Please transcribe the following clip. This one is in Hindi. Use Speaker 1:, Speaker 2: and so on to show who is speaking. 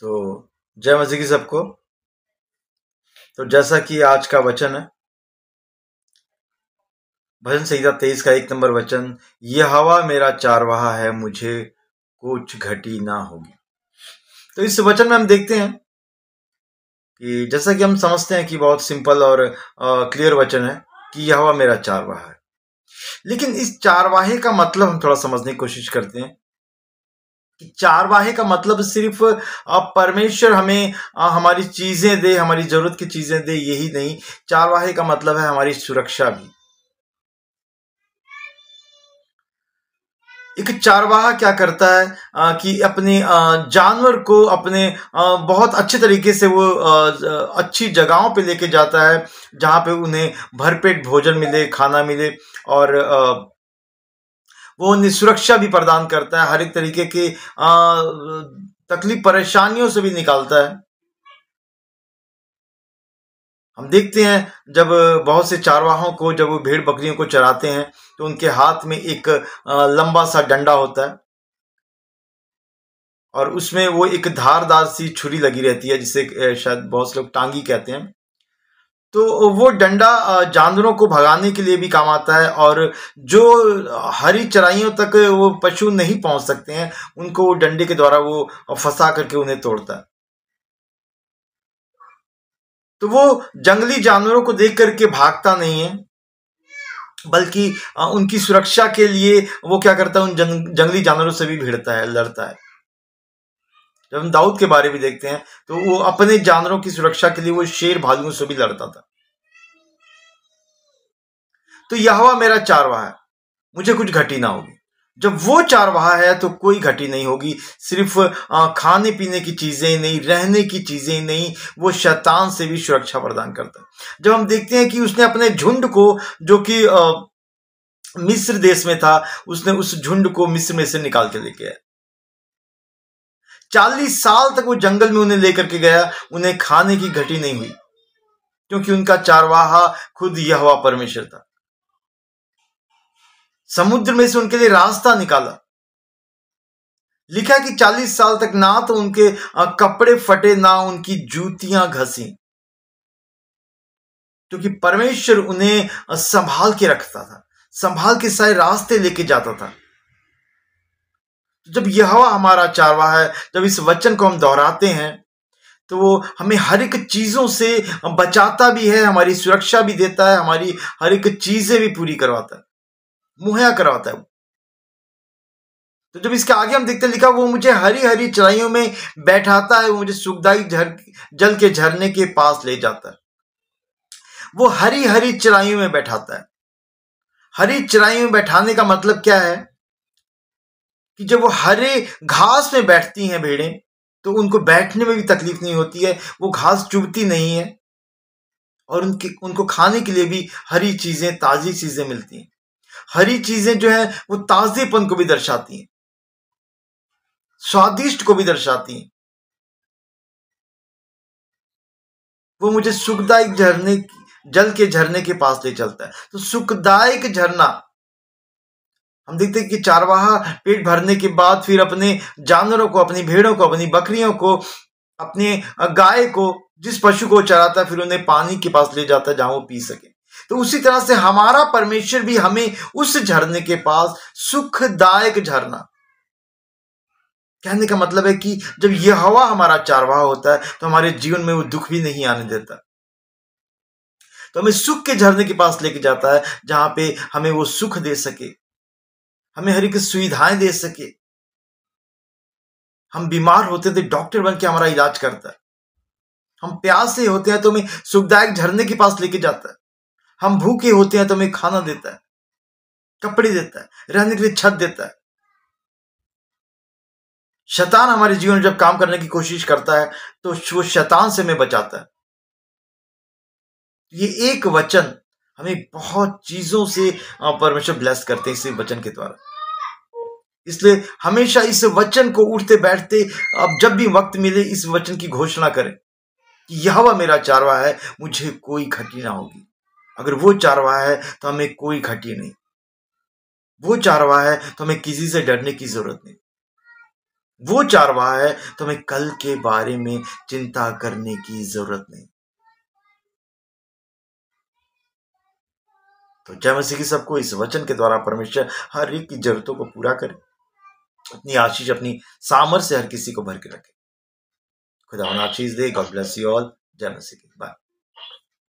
Speaker 1: तो जय मसीह की सबको। तो जैसा कि आज का वचन है, भजन संहिता 23 का 1 नंबर वचन, यहोवा मेरा चारवाहा है, मुझे कुछ घटी ना होगी। तो इस वचन में हम देखते हैं कि जैसा कि हम समझते हैं कि बहुत सिंपल और क्लियर वचन है कि यहोवा मेरा चारवाहा है। लेकिन इस चारवाहे का मतलब हम थोड़ा समझने की कोशिश करते हैं कि चारवाहे का मतलब सिर्फ परमेश्वर हमें हमारी चीजें दे, हमारी जरूरत की चीजें दे, यही नहीं। चारवाहे का मतलब है हमारी सुरक्षा भी। एक चारवाहा क्या करता है कि अपने जानवर को अपने बहुत अच्छे तरीके से वो अच्छी जगहों पे लेके जाता है, जहां पे उन्हें भरपेट भोजन मिले, खाना मिले, और वो उन्हें सुरक्षा भी प्रदान करता है, हर एक तरीके के तकलीफ परेशानियों से भी निकालता है। हम देखते हैं जब बहुत से चारवाहों को, जब वो भेड़ बकरियों को चराते हैं, तो उनके हाथ में एक लंबा सा डंडा होता है, और उसमें वो एक धारदार सी छुरी लगी रहती है, जिसे शायद बहुत से लोग टांगी कहते हैं। तो वो डंडा जानवरों को भगाने के लिए भी काम आता है, और जो हरी चराइयों तक वो पशु नहीं पहुंच सकते हैं, उनको वो डंडे के द्वारा वो फंसा करके उन्हें तोड़ता है। तो वो जंगली जानवरों को देख करके भागता नहीं है, बल्कि उनकी सुरक्षा के लिए वो क्या करता है, उन जंगली जानवरों से भी भिड़ता है, लड़ता है। जब हम दाऊद के बारे में देखते हैं, तो वो अपने जानवरों की सुरक्षा के लिए वो शेर भालुओं से भी लड़ता था। तो यहोवा मेरा चारवाहा है, मुझे कुछ घटी ना होगी। जब वो चारवाहा है तो कोई घटी नहीं होगी। सिर्फ खाने पीने की चीजें ही नहीं, रहने की चीजें ही नहीं, वो शैतान से भी सुरक्षा प्रदान करता है। जब हम देखते हैं कि उसने अपने झुंड को, जो कि मिस्र देश में था, उसने उस झुंड को मिस्र में से निकाल के लेके आया। 40 साल तक वो जंगल में उन्हें लेकर के गया, उन्हें खाने की घटी नहीं हुई, क्योंकि उनका चारवाहा खुद यहोवा परमेश्वर था। समुद्र में से उनके लिए रास्ता निकाला। लिखा है कि 40 साल तक ना तो उनके कपड़े फटे, ना उनकी जूतियां घसी, क्योंकि परमेश्वर उन्हें संभाल के रखता था, संभाल के सारे रास्ते लेके जाता था। जब यहोवा हमारा चारवाहा है, जब इस वचन को हम दोहराते हैं, तो वो हमें हर एक चीजों से बचाता भी है, हमारी सुरक्षा भी देता है, हमारी हर एक चीजें भी पूरी करवाता है, मुहैया करवाता है। तो जब इसके आगे हम देखते हैं, लिखा वो मुझे हरी हरी चराइयों में बैठाता है, वो मुझे सुखदाई जल के झरने के पास ले जाता है। वो हरी हरी चराइयों में बैठाता है। हरी चराइयों में बैठाने का मतलब क्या है कि जब वो हरे घास में बैठती हैं भेड़ें, तो उनको बैठने में भी तकलीफ नहीं होती है, वो घास चुभती नहीं है, और उनको खाने के लिए भी हरी चीजें, ताजी चीजें मिलती हैं। हरी चीजें जो है वो ताजेपन को भी दर्शाती हैं, स्वादिष्ट को भी दर्शाती हैं। वो मुझे सुखदायक जल के झरने के पास ले चलता है। तो सुखदायक झरना, हम देखते हैं कि चारवाहा पेट भरने के बाद फिर अपने जानवरों को, अपनी भेड़ों को, अपनी बकरियों को, अपने गाय को, जिस पशु को चराता है, फिर उन्हें पानी के पास ले जाता है जहां वो पी सके। तो उसी तरह से हमारा परमेश्वर भी हमें उस झरने के पास, सुखदायक झरना, कहने का मतलब है कि जब यहोवा हमारा चारवाहा होता है, तो हमारे जीवन में वो दुख भी नहीं आने देता, तो हमें सुख के झरने के पास लेके जाता है, जहां पे हमें वो सुख दे सके, हमें हर एक सुविधाएं दे सके। हम बीमार होते थे, डॉक्टर बन के हमारा इलाज करता है। हम प्यासे होते हैं तो हमें सुखदायक झरने के पास लेके जाता है। हम भूखे होते हैं तो हमें खाना देता है, कपड़े देता है, रहने के लिए छत देता है। शैतान हमारे जीवन में जब काम करने की कोशिश करता है, तो वो शैतान से हमें बचाता है। ये एक वचन हमें बहुत चीजों से परमेश्वर ब्लेस करते हैं, इस वचन के द्वारा। इसलिए हमेशा इस वचन को उठते बैठते, अब जब भी वक्त मिले, इस वचन की घोषणा करें कि यहोवा मेरा चारवाहा है, मुझे कोई घटी ना होगी। अगर वो चारवाहा है तो हमें कोई घटी नहीं, वो चारवाहा है तो हमें किसी से डरने की जरूरत नहीं। वो चारवाहा है, तो हमें कल के बारे में चिंता करने की जरूरत नहीं। तो जय मसीह की सबको इस वचन के द्वारा परमेश्वर हर एक की जरूरतों को पूरा करे, अपनी आशीष अपनी सामर्थ से हर किसी को भर के रखे। खुदा आशीष दे। God bless you all. जय मसीह की। बाय।